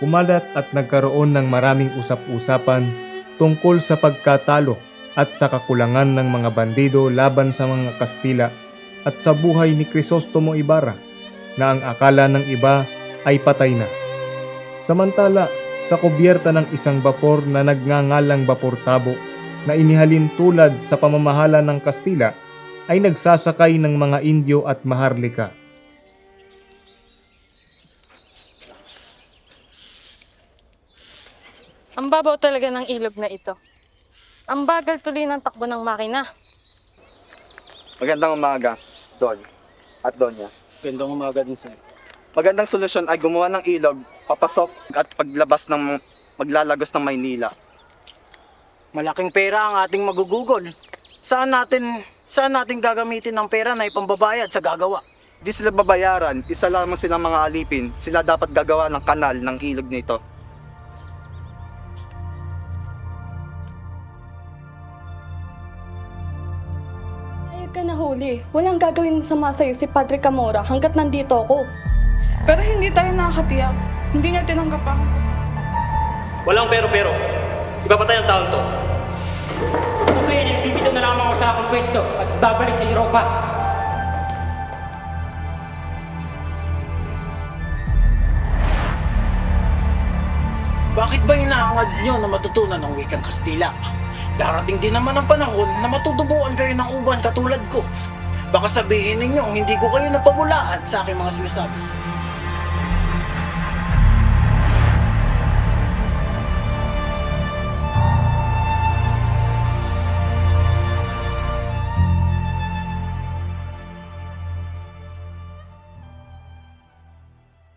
Kumalat at nagkaroon ng maraming usap-usapan tungkol sa pagkatalo at sa kakulangan ng mga bandido laban sa mga Kastila at sa buhay ni Crisostomo Ibarra na ang akala ng iba ay patay na. Samantala, sa kubyerta ng isang bapor na nagngangalang Bapor Tabo na inihalin tulad sa pamamahala ng Kastila ay nagsasakay ng mga Indio at Maharlika. Ang babaw talaga ng ilog na ito. Ang bagal tuloy ng takbo ng makina. Magandang umaga, Don at Donya. Gandang umaga din sir. Magandang solusyon ay gumawa ng ilog, papasok at paglabas ng maglalagos ng Maynila. Malaking pera ang ating magugugol. Saan natin gagamitin ng pera na ipambabayad sa gagawa? Di sila babayaran, isa lamang silang mga alipin. Sila dapat gagawa ng kanal ng ilog nito. Ayag ka na huli. Walang gagawin masama sa'yo si Padre Camora hanggat nandito ako. Pero hindi tayo nakakatiyak. Hindi niya tinanggap ang Walang pero. Ipapatay ang taon to. Kung kaya niya, bibitaw na lamang ako sa akong pwesto at babalik sa Europa. Bakit ba inaangad niyo na matutunan ng wikang Kastila? Darating din naman ang panahon na matutubuan kayo ng uban katulad ko. Baka sabihin ninyo hindi ko kayo napabulaan sa aking mga sinasabi.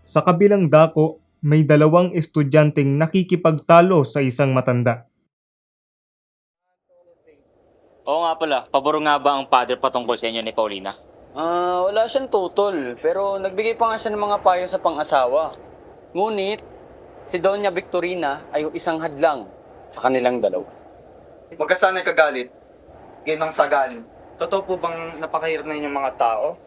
Sa kabilang dako, may dalawang estudyanteng nakikipagtalo sa isang matanda. Oo nga pala, pabor nga ba ang padre patungkol sa inyo ni Paulina? Wala siyang tutol, pero nagbigay pa nga siya ng mga payo sa pang-asawa. Ngunit, si Doña Victorina ay yung isang hadlang sa kanilang dalawa. Huwag ka sana'y kagalit. Ganang sagalin. Totoo po bang napakahirap na inyong mga tao?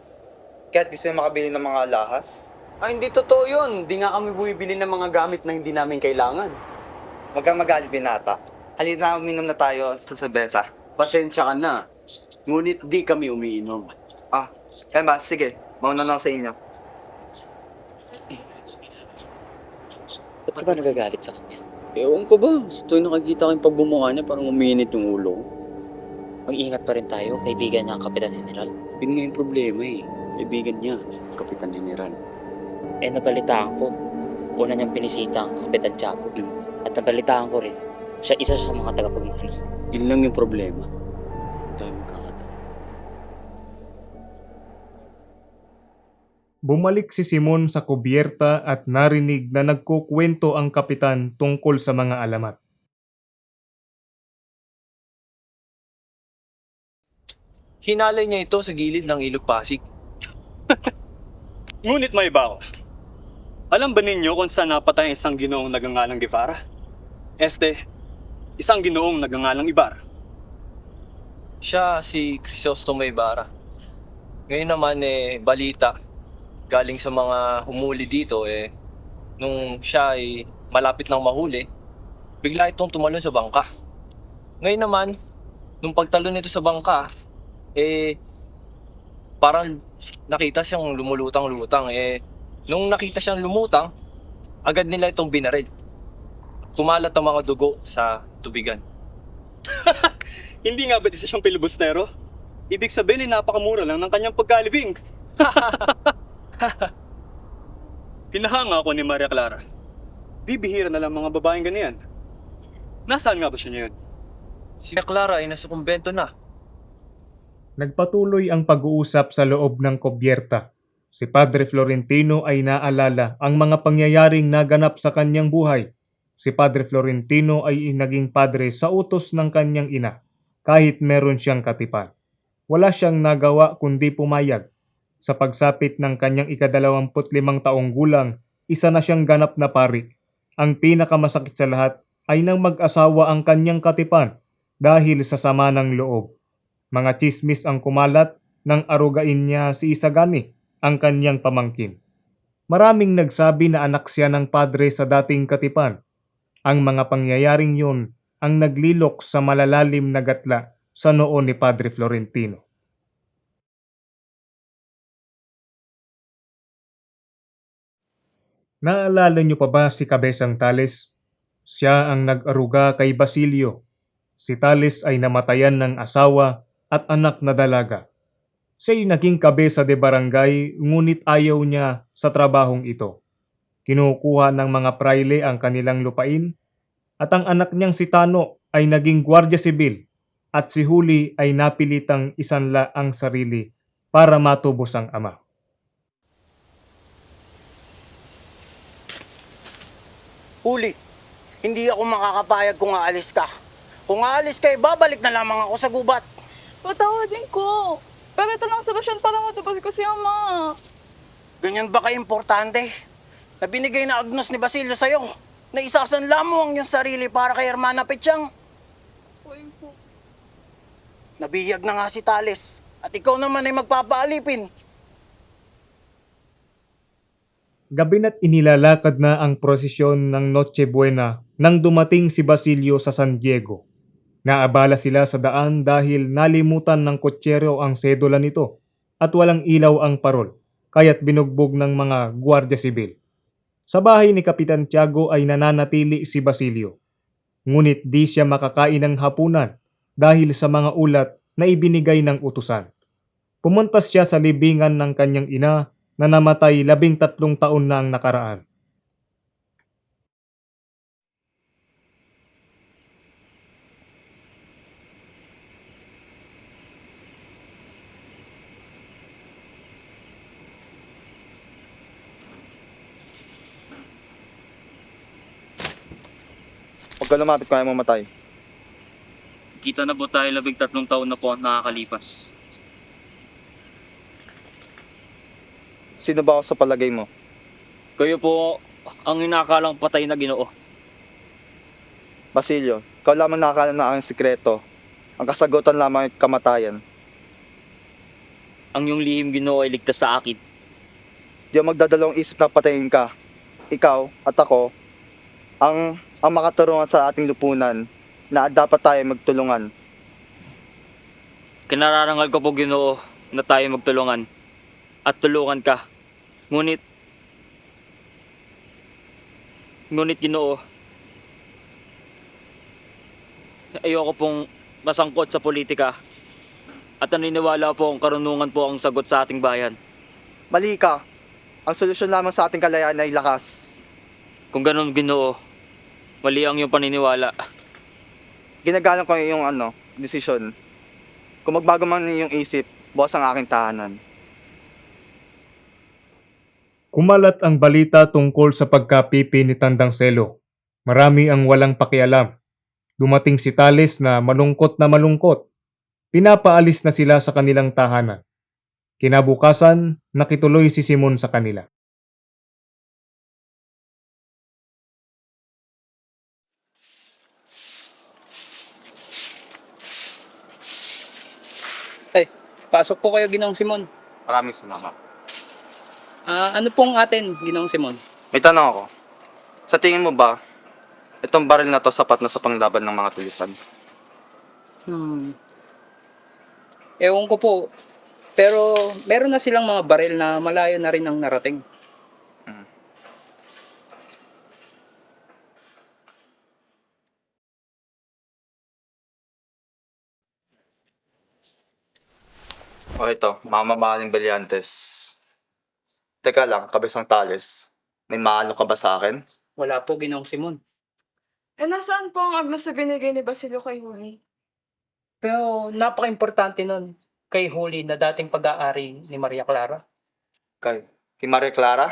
Kaya't di sila makabili ng mga lahas? Ay, hindi totoo yun. Di nga kami bumibili ng mga gamit na hindi namin kailangan. Huwag kang magalit, binata. Halina na uminom na tayo sa sebesa. Pasensya ka na. Ngunit di kami umiinom. Kaya ba, sige. Mauna lang sa inyo. Ba't ka ba nagagalit sa kanya? Ewan ko ba? Sa tuwing nakikita ko yung pagbumuka niya, parang umiinit yung ulo ko. Mag-iingat pa rin tayo, kaibigan niya ang Kapitan General. Yun nga yung problema eh. Kaibigan niya, Kapitan General. Nabalitaan ko, una niyang pinisita ang Kapitan Tiago. At nabalitaan ko rin, siya isa sa mga tagapagmahal. Yun lang yung problema. Tayo magkakataon. Bumalik si Simon sa kubyerta at narinig na nagkukwento ang kapitan tungkol sa mga alamat. Hinalay niya ito sa gilid ng Ilog Pasig. Ngunit may iba ako. Alam ba ninyo kung saan napatay ang isang ginoong nagangalang Guevara? Isang ginoong nagangalang Ibarra. Siya si Crisostomo Ibarra. Ngayon naman balita galing sa mga humuli dito nung siya ay malapit lang mahuli, bigla itong tumalon sa bangka. Ngayon naman, nung pagtalon nito sa bangka, parang nakita siyang lumulutang-lutang. Nung nakita siyang lumutang, agad nila itong binaril. Kumalat ang mga dugo sa tubigan. Hindi nga ba isa siyang pilibustero? Ibig sabihin ay napakamura lang ng kanyang pagkalibing. Pinahanga ako ni Maria Clara. Bibihira na lang mga babaeng ganyan. Nasaan nga ba siya ngayon? Si Clara ay nasa kumbento na. Nagpatuloy ang pag-uusap sa loob ng kubyerta. Si Padre Florentino ay naalala ang mga pangyayaring naganap sa kanyang buhay. Si Padre Florentino ay naging padre sa utos ng kanyang ina, kahit meron siyang katipan. Wala siyang nagawa kundi pumayag. Sa pagsapit ng kanyang ika-25 taong gulang, isa na siyang ganap na pari. Ang pinakamasakit sa lahat ay nang mag-asawa ang kanyang katipan dahil sa sama ng loob. Mga tsismis ang kumalat nang arugain niya si Isagani, ang kanyang pamangkin. Maraming nagsabi na anak siya ng padre sa dating Katipan. Ang mga pangyayaring yun ang naglilok sa malalalim na gatla sa noo ni Padre Florentino. Naalala niyo pa ba si Cabezang Tales? Siya ang nag-aruga kay Basilio. Si Tales ay namatayan ng asawa at anak na dalaga. Siya'y naging kabesa de barangay ngunit ayaw niya sa trabahong ito. Kinukuha ng mga praile ang kanilang lupain at ang anak niyang si Tano ay naging gwardya sibil at si Huli ay napilitang isanla ang sarili para matubos ang ama. Huli, hindi ako makakapayag kung aalis ka. Kung aalis ka, babalik na lamang ako sa gubat. Patawadin ko. Pero ito lang solusyon para matupad ko si Ama. Ganyan ba ka-importante? Na binigay na agnos ni Basilio sa'yo, na isasanla mo ang iyong sarili para kay Hermana Petsyang. Nabiyag na nga si Tales, at ikaw naman ay magpapaalipin. Gabi na't inilalakad na ang prosesyon ng Noche Buena nang dumating si Basilio sa San Diego. Naabala sila sa daan dahil nalimutan ng kotsero ang sedula nito at walang ilaw ang parol, kaya't binugbog ng mga gwardya sibil. Sa bahay ni Kapitan Tiago ay nananatili si Basilio. Ngunit di siya makakain ng hapunan dahil sa mga ulat na ibinigay ng utusan. Pumunta siya sa libingan ng kanyang ina na namatay 13 taon na ang nakaraan. Huwag ka lumapit kung ayaw mamatay. Kita na po tayo 13 taon na po ang nakakalipas. Sino ba ako sa palagay mo? Kayo po ang inakalang patay na Ginoo. Basilio, ikaw lamang nakakala na ang sikreto. Ang kasagutan lamang ay kamatayan. Ang yung lihim Ginoo ay ligtas sa akin. Di ako magdadalawang isip na patayin ka. Ikaw at ako ang makaturungan sa ating lupunan na dapat tayo magtulungan. Kinararangal ko po Ginoo na tayo magtulungan at tulungan ka. Ngunit Ginoo, ayoko pong masangkot sa politika at naniniwala po ang karunungan po ang sagot sa ating bayan. Mali ka. Ang solusyon lamang sa ating kalayaan ay lakas. Kung ganun Ginoo, mali ang iyong paniniwala. Ginagalang ko yung desisyon. Kung magbago man yung isip, bukas ang aking tahanan. Kumalat ang balita tungkol sa pagkapipi ni Tandang Selo. Marami ang walang pakialam. Dumating si Tales na malungkot. Pinapaalis na sila sa kanilang tahanan. Kinabukasan, nakituloy si Simon sa kanila. Pasok po kayo, Ginoong Simon. Maraming salamat. Ano pong atin, Ginoong Simon? May tanong ako. Sa tingin mo ba, itong baril na to sapat na sa panglaban ng mga tulisan? Ewan ko po. Pero meron na silang mga baril na malayo na rin ang narating. O ito, mamahaling Brillantes. Teka lang, Kabesang Tales. May maalo ka ba sa akin? Wala po, Ginoong Simon. Nasaan po ang agnos na binigay ni Basilio kay Huli? Pero napaka-importante nun kay Huli na dating pag-aari ni Maria Clara. Kay Maria Clara?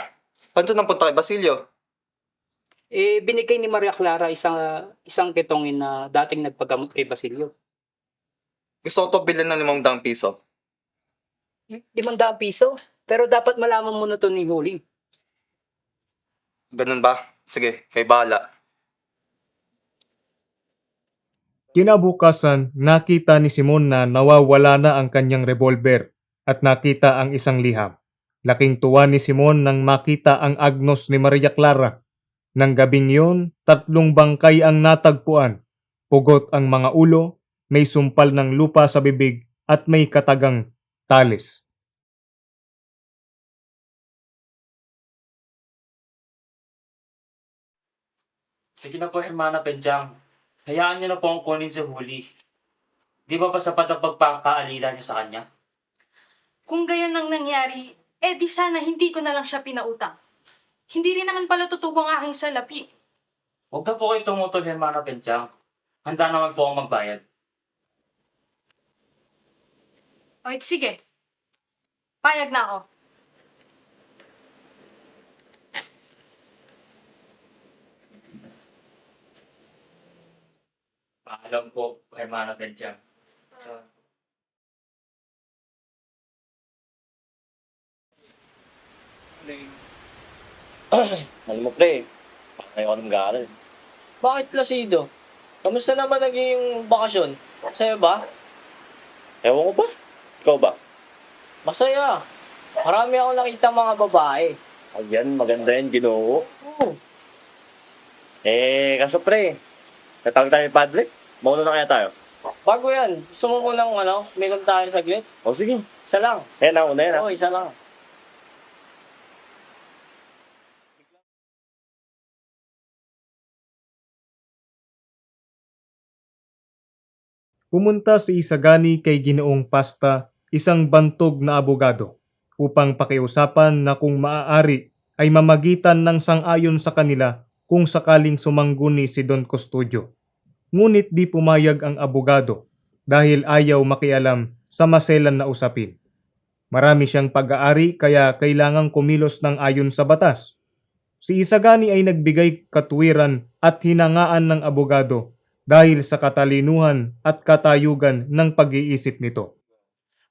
Paano nang punta kay Basilio? Binigay ni Maria Clara isang kitongin na dating nagpagamot kay Basilio. Gusto ko to bilhin ng 500 piso. 500 piso? Pero dapat malaman mo na to ni Huli. Ganun ba? Sige, kay bahala. Kinabukasan, nakita ni Simon na nawawala na ang kanyang revolver at nakita ang isang liham. Laking tuwa ni Simon nang makita ang agnos ni Maria Clara. Nang gabing yon, 3 bangkay ang natagpuan. Pugot ang mga ulo, may sumpal ng lupa sa bibig at may katagang talis. Sige na po, Hermana Penchang. Hayaan niyo na po ang kunin sa huli. Di ba pa sapat ang pagpapaalila niyo sa kanya? Kung gayon ang nangyari, di sana hindi ko na lang siya pinautang. Hindi rin naman pala totoo ang aking salapi. Huwag na po kayo tumutol, Hermana Penchang. Handa naman po akong magbayad. O, sige. Payag na ako. Paalam po, Hermana Penchang. Alam mo, pre, ayaw ko nang mag-aaral. Bakit, Placido? Kamusta naman naging bakasyon? Masaya ba? Ewan ko ba? Ikaw ba? Masaya. Marami akong nakita mga babae. Ayan, maganda yan, Ginoo. Oo. Kaso pre, natawag tayo ni Padre. Mauna na kaya tayo? Bago yan. Gusto mo munang meron tayo saglit? O sige. Isa lang. Ayan na, una yan. Oo, isa lang. Pumunta si Isagani kay Ginoong Pasta, isang bantog na abogado, upang pakiusapan na kung maaari ay mamagitan ng sang-ayon sa kanila kung sakaling sumangguni si Don Custodio. Ngunit di pumayag ang abogado dahil ayaw makialam sa maselan na usapin. Marami siyang pag-aari kaya kailangang kumilos ng ayon sa batas. Si Isagani ay nagbigay katuwiran at hinangaan ng abogado dahil sa katalinuhan at katayugan ng pag-iisip nito.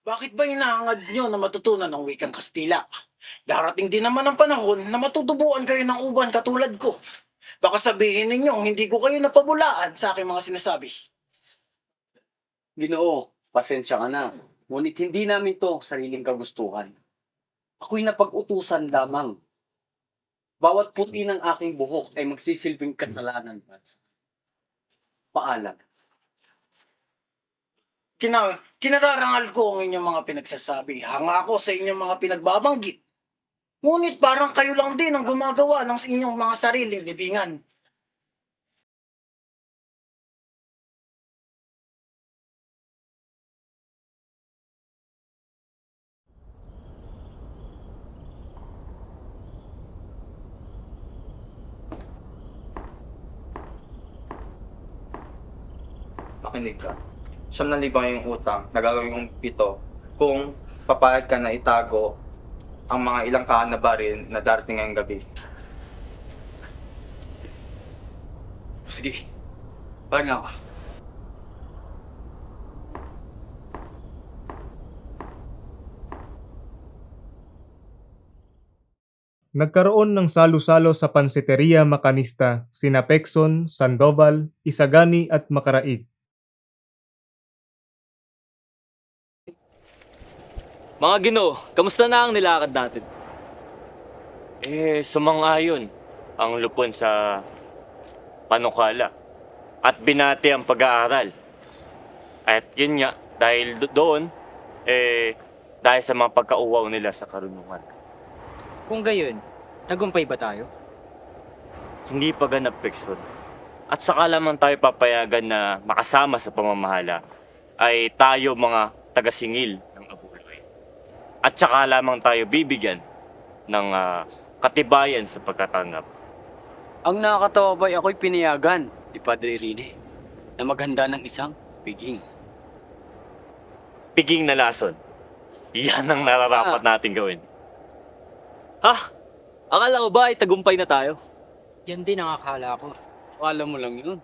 Bakit ba hinahangad nyo na matutunan ng wikang Kastila? Darating din naman ang panahon na matutubuan kayo ng uban katulad ko. Baka sabihin ninyo hindi ko kayo napabulaan sa aking mga sinasabi. Ginoo, pasensya ka na. Ngunit hindi namin to sariling kagustuhan. Ako'y napag-utusan lamang. Bawat puti ng aking buhok ay magsisilbing kasalanan. Paalam. Kinararangal ko ang inyong mga pinagsasabi. Hanga ako sa inyong mga pinagbabanggit. Ngunit parang kayo lang din ang gumagawa ng inyong mga sariling libingan. Makinig ka. 9,000 yung utang na gagawin kong 7 kung papayag ka na itago ang mga ilang kaan na baril na darating ngayong gabi. Sige. Parang nga ka. Nagkaroon ng salo-salo sa Pansiteria Makanista sina Pekson, Sandoval, Isagani at Makaraig. Mga Ginoo, kamusta na ang nilakad natin? Sumang-ayon ang lupon sa panukala at binati ang pag-aaral. At yun nga, dahil doon, dahil sa mga pagkauwaw nila sa karunungan. Kung gayon, tagumpay ba tayo? Hindi pa ganap, Pekson. At saka lamang tayo papayagan na makasama sa pamamahala ay tayo mga taga-singil ng Abuloy. At saka lamang tayo bibigyan ng katibayan sa pagkatanggap. Ang nakakatawa ba'y ako'y pinayagan ni Padre Rene na maghanda ng isang piging. Piging na lason. Yan ang nararapat natin gawin. Ha? Akala mo ba ay tagumpay na tayo? Yan din ang akala ko. Akala mo lang yun.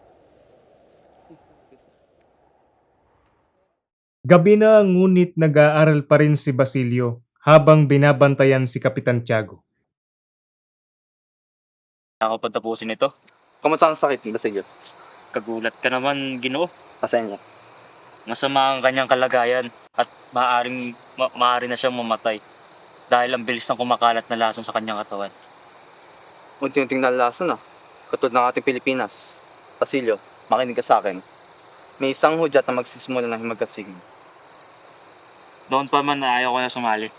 Gabi na ngunit nag-aaral pa rin si Basilio habang binabantayan si Kapitan Tiago. Ako patapusin ito. Kamusta ang sakit ni Basilio? Kagulat ka naman, Ginoo. Pasensya. Masama ang kanyang kalagayan at maaari na siyang mamatay dahil ang bilis ng kumakalat na lason sa kanyang katawan. Unti-unting nalalason katulad ng ating Pilipinas. Basilio, makinig ka sa akin. May isang hudyat na magsisimula ng himagkasing. Noon pa man na ayaw ko na sumali.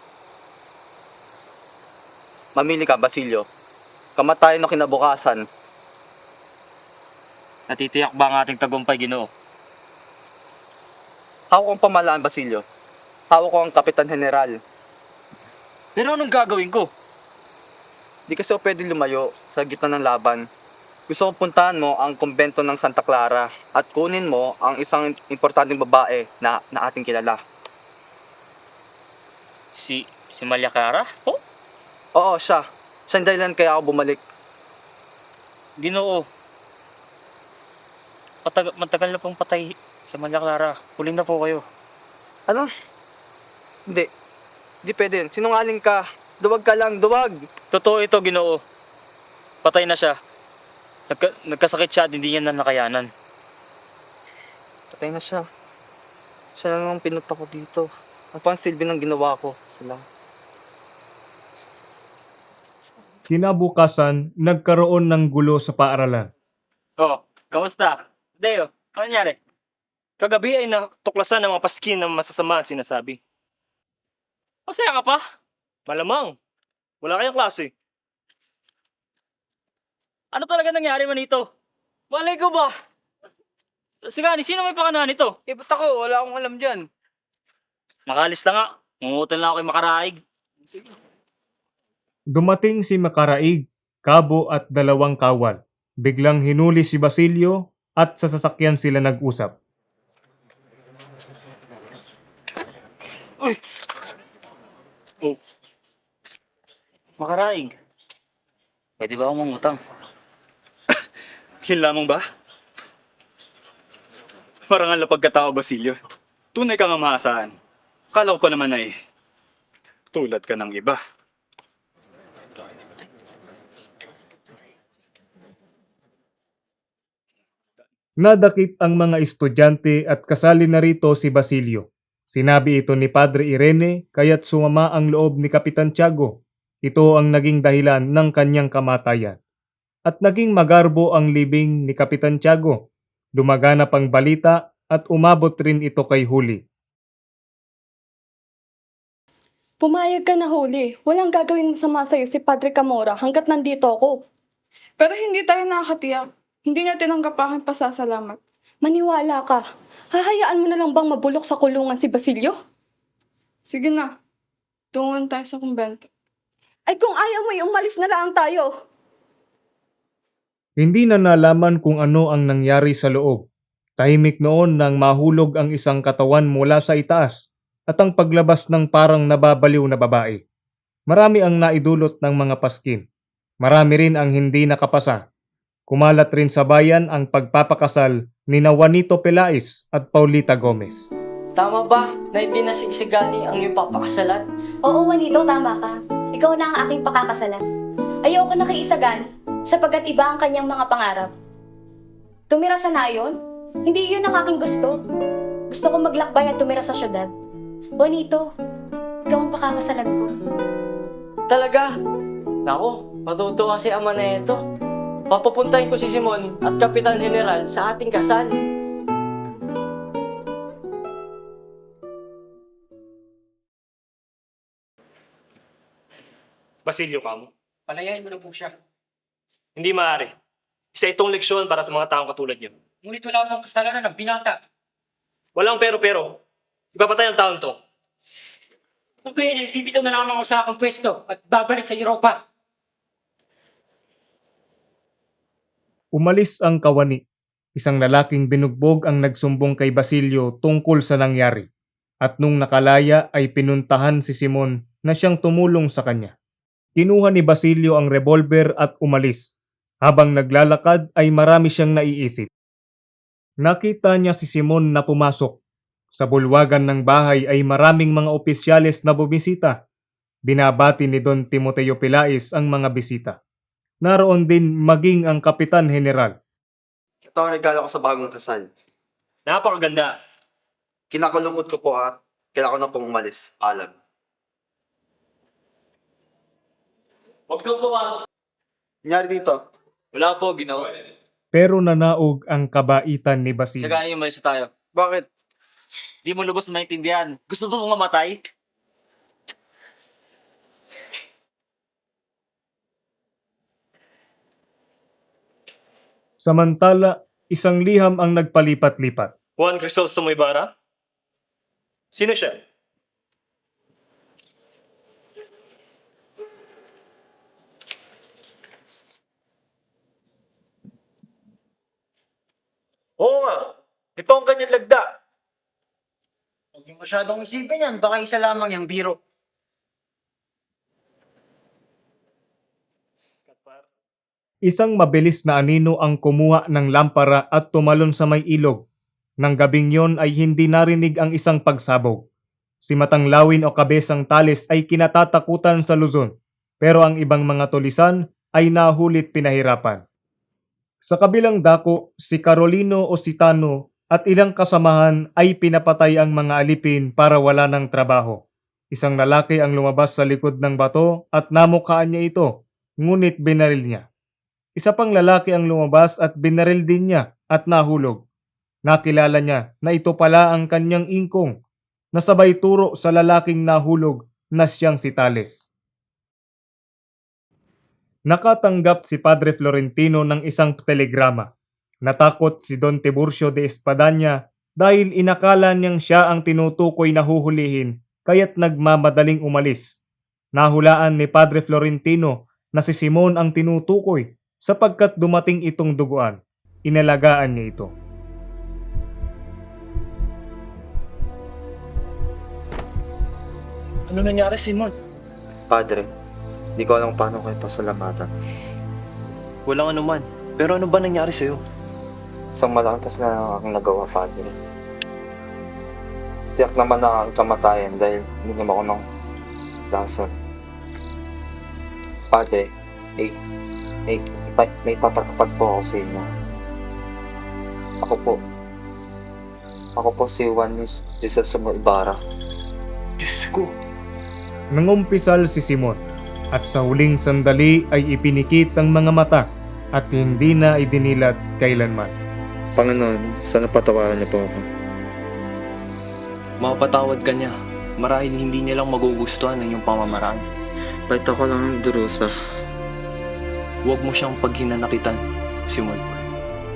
Mamili ka, Basilio. Kamatayan o kinabukasan. Natitiyak ba ang ating tagumpay, Ginoo? Hawak ko ang pamahalaan, Basilio. Hawak ko ang Kapitan General. Pero anong gagawin ko? Di kasi ako pwede lumayo sa gitna ng laban. Gusto kong puntahan mo ang kumbento ng Santa Clara at kunin mo ang isang importanteng babae na ating kilala. Si Maria Clara? Oh? Oo, siya. Siya ang dahilan kaya ako bumalik. Ginoo. Matagal na pong patay si Maria Clara. Huling na po kayo. Ano? Hindi. Hindi pwede yun. Sinungaling ka. Duwag ka lang, duwag. Totoo ito, Ginoo. Patay na siya. Nagkasakit siya at hindi niya na nakayanan. Patay na siya. Siya lang ang pinunta ko dito. Ang pansilbi ng ginawa ko sa lahat. Kinabukasan, nagkaroon ng gulo sa paaralan. Oh, kamusta? Deo, ano nangyari? Kagabi ay natuklasan ng mga paskin ng masasama ang sinasabi. Masaya ka pa? Malamang, wala kayang klase. Ano talaga nangyari manito? Malay ko ba? Sigani, sino may pakana nito? Ba't ako? Wala akong alam dyan. Nakalis na nga. Mungutan lang ako kay Makaraig. Dumating si Makaraig, Kabo at 2 kawal. Biglang hinuli si Basilio at sa sasakyan sila nag-usap. Makaraig. Pwede ba akong mangutang? Yun lamang ba? Marangal na pagkatao, Basilio. Tunay kang maasahan. Kala ko pa naman ay tulad ka ng iba. Nadakip ang mga estudyante at kasali na rito si Basilio. Sinabi ito ni Padre Irene kaya't sumama ang loob ni Kapitan Tiago. Ito ang naging dahilan ng kanyang kamatayan. At naging magarbo ang libing ni Kapitan Tiago. Lumaganap ang balita at umabot rin ito kay Huli. Pumayag ka na, Huli. Walang gagawin masama sa'yo si Padre Camora hanggat nandito ako. Pero hindi tayo nakakatiyak. Hindi niya tinanggap aking pasasalamat. Maniwala ka. Hahayaan mo na lang bang mabulok sa kulungan si Basilio? Sige na. Tungon tayo sa kumbento. Ay kung ayaw mo, umalis na lang tayo. Hindi na nalaman kung ano ang nangyari sa loob. Tahimik noon nang mahulog ang isang katawan mula sa itaas at ang paglabas ng parang nababaliw na babae. Marami ang naidulot ng mga paskin. Marami rin ang hindi nakapasa. Kumalat rin sa bayan ang pagpapakasal ni Juanito Pelais at Paulita Gomez. Tama ba na hindi nasigsigani ang iyong papakasalan? Oo, Juanito, tama ka. Ikaw na ang aking pakakasalan. Ayoko na kay Isagani sapagkat iba ang kanyang mga pangarap. Tumira sa nayon? Hindi yun ang aking gusto. Gusto ko maglakbay at tumira sa syudad. Juanito, ikaw ang pakakasalan ko. Talaga? Nako, matutuwa si ama na ito. Papapuntahin ko si Simon at Kapitan General sa ating kasal. Basilio ka mo. Palayain mo na po siya. Hindi maaari. Isa itong leksyon para sa mga taong katulad niyo. Ngunit wala pong kasalanan ng binata. Walang pero-pero. Ipapatay ang taon to. Kung kaya bibitaw na naman ako sa akong pwesto at babalik sa Europa. Umalis ang kawani. Isang lalaking binugbog ang nagsumbong kay Basilio tungkol sa nangyari. At nung nakalaya ay pinuntahan si Simon na siyang tumulong sa kanya. Kinuha ni Basilio ang revolver at umalis. Habang naglalakad ay marami siyang naiisip. Nakita niya si Simon na pumasok. Sa bulwagan ng bahay ay maraming mga opisyales na bumisita. Binabati ni Don Timoteo Pelais ang mga bisita. Naroon din maging ang Kapitan General. Ito ang regalo ko sa bagong kasal. Napakaganda. Kinakalungkot ko po at kailangan ko na pong umalis. Alam. Huwag kang pumasok. Nangyari dito? Wala po, ginawa. Pero nanaog ang kabaitan ni Basilio. Saka yung malis tayo. Bakit? Di mo lubos maintindihan. Gusto mo mamatay? Samantala, isang liham ang nagpalipat-lipat. Juan Crisostomo Ibarra? Sino siya? Oo nga. Ito ang kanyang lagda. Huwag niyo masyadong isipin yan. Baka isa lamang yung biro. Isang mabilis na anino ang kumuha ng lampara at tumalon sa may ilog. Nang gabing yon ay hindi narinig ang isang pagsabog. Si Matanglawin o Kabesang Tales ay kinatatakutan sa Luzon, pero ang ibang mga tulisan ay nahulit pinahirapan. Sa kabilang dako, si Carolino o si Tano at ilang kasamahan ay pinapatay ang mga alipin para wala ng trabaho. Isang lalaki ang lumabas sa likod ng bato at namukhaan niya ito, ngunit binaril niya. Isa pang lalaki ang lumabas at binaril din niya at nahulog. Nakilala niya na ito pala ang kanyang ingkong, na sabay turo sa lalaking nahulog na siyang si Tales. Nakatanggap si Padre Florentino ng isang telegrama. Natakot si Don Tiburcio de Espadaña dahil inakala niyang siya ang tinutukoy na huhulihin kaya't nagmamadaling umalis. Nahulaan ni Padre Florentino na si Simon ang tinutukoy sapagkat dumating itong duguan. Inalagaan niya ito. Ano nangyari, Simon? Padre, di ko alam paano kayo pasalamatan. Walang anuman. Pero ano ba nangyari sa'yo? Isang malaking kasalanan ang aking nagawa, Padre. Tiyak naman na ang kamatayan dahil minom ako ng lason. Padre, may papatapad po ako sa inyo. Ako po si Juan Crisostomo Ibarra. Diyos ko. Nangumpisal si Simon at sa huling sandali ay ipinikit ang mga mata at hindi na idinilat kailanman. Panginoon, sana patawaran niyo po ako. Mapatawad ka niya. Marahil hindi niya lang magugustuhan ng iyong pamamaraan. Kahit ako lang ang durusa. Huwag mo siyang paghinanakitan, Simon.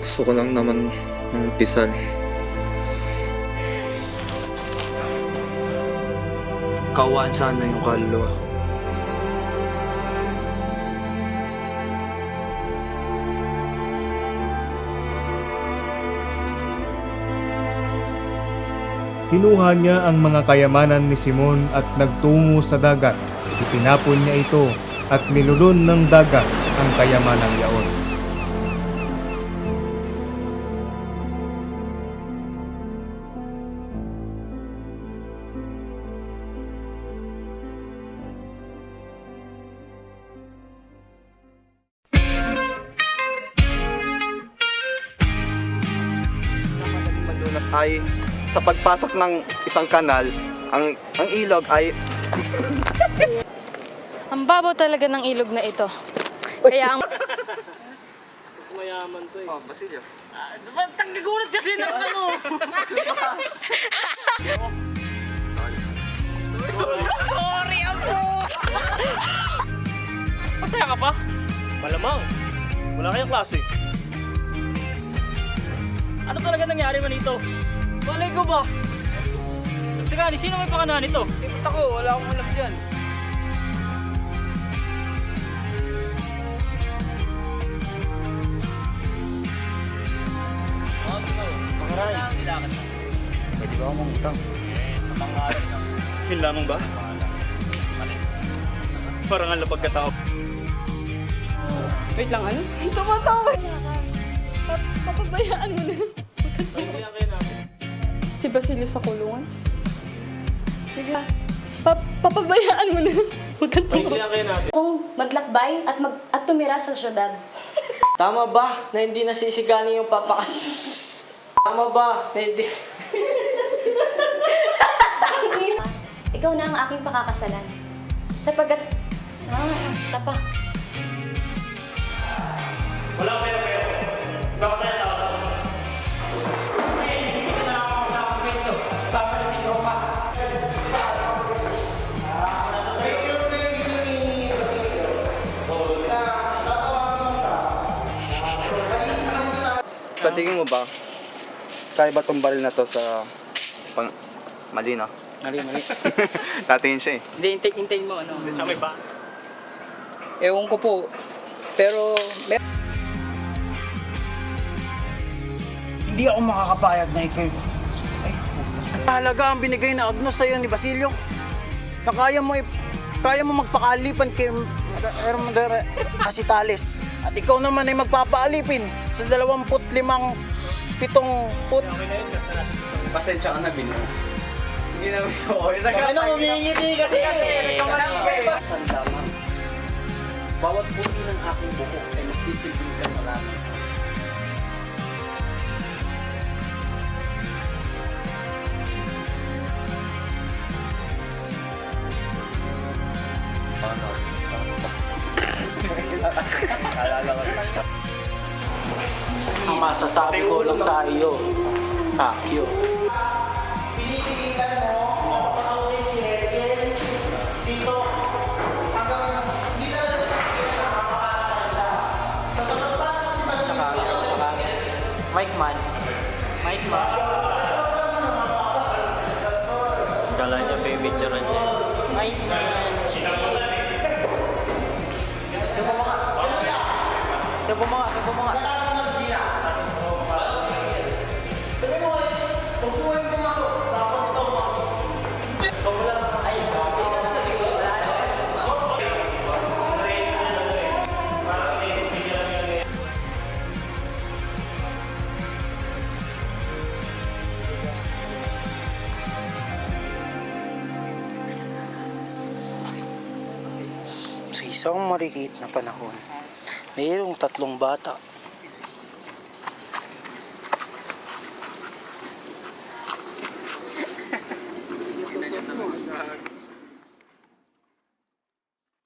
Gusto ko lang naman ng pisal. Kawaan sana yung kaluluwa. Kinuha niya ang mga kayamanan ni Simon at nagtungo sa dagat. Itinapon niya ito at nilulun ng dagat ang kayamanang yaon. Malunas ay sa pagpasok ng isang kanal, ang ilog ay Ang babaw talaga ng ilog na ito. Kaya ang... Mayaman to eh. Oh, Basilio. Tanggagulat kasi ng ano. Sorry, apo! Masaya ka pa? Malamang. Wala kayong klase. Ano talaga nangyari man ito? Malay ko ba? Sige, sino may pakanahan ito? Ikot ako, wala akong alam dyan. Pwede ba akong utang? Yun lamang ba? Parang ang lapag katao. Wait lang, ano? Tumatawa. Papabayaan mo na. Si Basilio sa kulungan? Sige. Papabayaan mo na. Huwag kang tumawa. Kung maglakbay at tumira sa syudad. Tama ba na hindi nasisigani yung papakas? Tama ba na hindi... Ikaw na ang aking pakakasalan. Sapagkat... isa pa. Wala pero. Bakit tayo tawag? Okay, bibitaw na lang ako sa aking pwesto. Babalisin ko pa. Sa tingin mo ba, kaya ba tong baril na to sa pang... Mali na. Mali. Tatingin siya eh. Hindi, hintayin mo, ano. Sa may ba? Ewan ko po. Pero, Hindi ako makakapayag na ikaw. Ay, halaga ang binigay na Agnos sa'yo ni Basilio. Na kaya mo magpakalipan kay Asitales. At ikaw naman ay magpapaalipin sa 25 put. Pasensya ka na, Bin. Hindi na gusto ko. Bakit na humingiti kasi? Sandaman. Bawat puti ng aking buhok ay nagsisilbing ka marami. Ang masasabi ko lang sa iyo, Akyo. Pinipilitan mo, papasukin si Edgen dito hanggang hindi na lang nakakakala. Sa pagkapas ni Basilio. Mike man. Kala niya baby charan niya. Mike man. Subo mo nga. Sa isang marikit na panahon, mayroong 3 bata